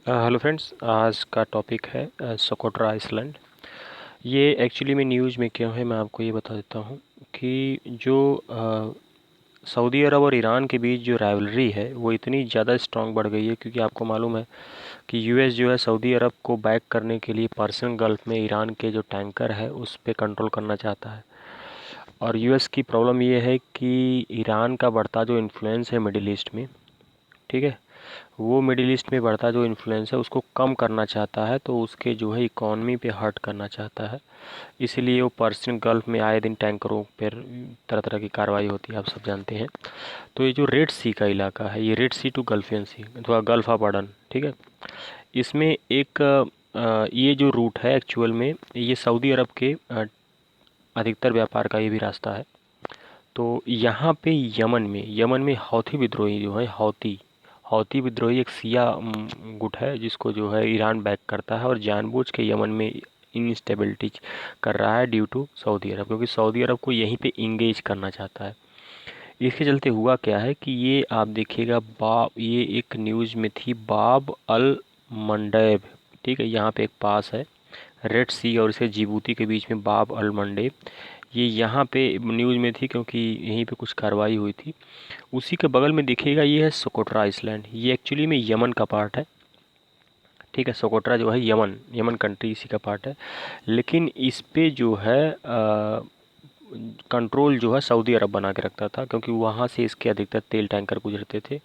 Hello friends, आज का topic है सोकोट्रा आइसलैंड। ये एक्चुअली में न्यूज़ में क्यों है, मैं आपको ये बता देता हूँ कि जो सऊदी अरब और ईरान के बीच जो राइवलरी है वो इतनी ज़्यादा स्ट्रांग बढ़ गई है, क्योंकि आपको मालूम है कि यूएस जो है सऊदी अरब को बैक करने के लिए पर्शियन गल्फ में ईरान के जो टैंकर है उस पर कंट्रोल करना चाहता है। और यूएस की प्रॉब्लम ये है कि ईरान का बढ़ता जो इन्फ्लुएंस है मिडिल ईस्ट में, ठीक है, वो मिडिल ईस्ट में बढ़ता जो इन्फ्लुएंस है उसको कम करना चाहता है, तो उसके जो है इकॉनमी पे हर्ट करना चाहता है। इसीलिए वो पर्शियन गल्फ में आए दिन टैंकरों पर तरह तरह की कार्रवाई होती है, आप सब जानते हैं। तो ये जो रेड सी का इलाका है, ये रेड सी टू गल्फियन सी अथवा गल्फ ऑफ अडन, ठीक है, इसमें एक ये जो रूट है एक्चुअल में ये सऊदी अरब के अधिकतर व्यापार का ये भी रास्ता है। तो यहाँ पे यमन में हौथी विद्रोही जो है, हौती हौती विद्रोही एक सिया गुट है जिसको जो है ईरान बैक करता है और जानबूझ के यमन में इंस्टेबिलिटी कर रहा है ड्यू टू सऊदी अरब, क्योंकि सऊदी अरब को यहीं पे इंगेज करना चाहता है। इसके चलते हुआ क्या है कि ये आप देखिएगा, ये एक न्यूज़ में थी बाब अल मंडेब, ठीक है, यहाँ पे एक पास है रेड सी और इसे जिबूती के बीच में बाब अल मंडेब। ये यहाँ पे न्यूज़ में थी क्योंकि यहीं पे कुछ कार्रवाई हुई थी। उसी के बगल में देखिएगा ये है सोकोट्रा आइसलैंड, ये एक्चुअली में यमन का पार्ट है, ठीक है। सोकोट्रा जो है यमन यमन कंट्री इसी का पार्ट है, लेकिन इस पे जो है कंट्रोल जो है सऊदी अरब बना के रखता था, क्योंकि वहाँ से इसके अधिकतर तेल टैंकर गुजरते थे।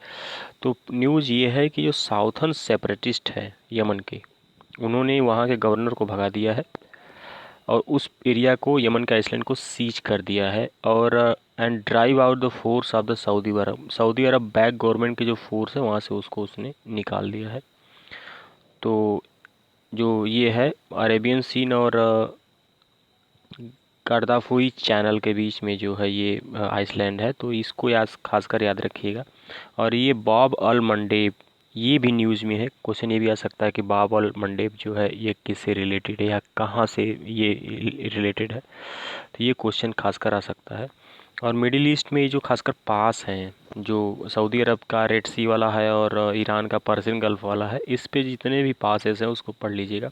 तो न्यूज़ ये है कि जो साउथर्न सेपरेटिस्ट है यमन के, उन्होंने वहाँ के गवर्नर को भगा दिया है और उस एरिया को, यमन के आइसलैंड को सीज कर दिया है। और and drive out the force of the Saudi Arab back government के जो फोर्स है वहाँ से उसको उसने निकाल दिया है। तो जो ये है अरेबियन सीन और गर्दाफुई चैनल के बीच में जो है ये आइसलैंड है, तो इसको याद खासकर याद रखिएगा। और ये बॉब अल मंडेब, ये भी न्यूज़ में है। क्वेश्चन ये भी आ सकता है कि बाब अल मंडेब जो है ये किससे रिलेटेड है या कहाँ से ये रिलेटेड है, तो ये क्वेश्चन खासकर आ सकता है। और मिडिल ईस्ट में ये जो खासकर पास हैं, जो सऊदी अरब का रेड सी वाला है और ईरान का पर्शियन गल्फ वाला है, इस पे जितने भी पासेस हैं उसको पढ़ लीजिएगा।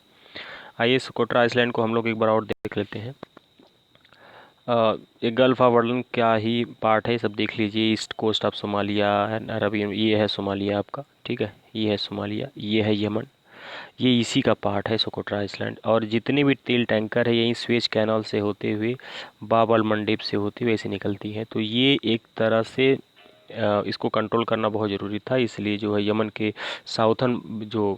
आइए सोकोट्रा आइसलैंड को हम लोग एक बार और देख लेते हैं। ये गल्फ ऑफ अडन क्या ही पार्ट है, सब देख लीजिए। ईस्ट कोस्ट ऑफ सोमालिया है, अरबियन, ये है सोमालिया आपका, ठीक है, ये है सोमालिया, ये है यमन, ये इसी का पार्ट है सोकोट्रा आइसलैंड। और जितने भी तेल टैंकर है यहीं स्वेज कैनाल से होते हुए बाब अल मंडेब से होते हुए ऐसे निकलती हैं। तो ये एक तरह से इसको कंट्रोल करना बहुत ज़रूरी था, इसलिए जो है यमन के साउथर्न जो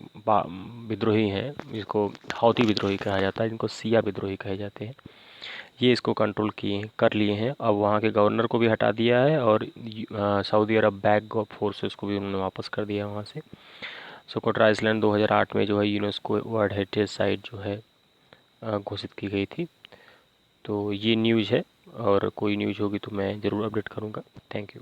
विद्रोही हैं, जिसको हौती विद्रोही कहा जाता है, जिनको सिया विद्रोही कहे जाते हैं, ये इसको कंट्रोल किए कर लिए हैं। अब वहाँ के गवर्नर को भी हटा दिया है और सऊदी अरब बैक फोर्सेस को भी उन्होंने वापस कर दिया वहाँ से। सोकोट्रा आइसलैंड 2008 में जो है यूनेस्को वर्ल्ड हेरिटेज साइट जो है घोषित की गई थी। तो ये न्यूज़ है, और कोई न्यूज़ होगी तो मैं ज़रूर अपडेट करूँगा। Thank you.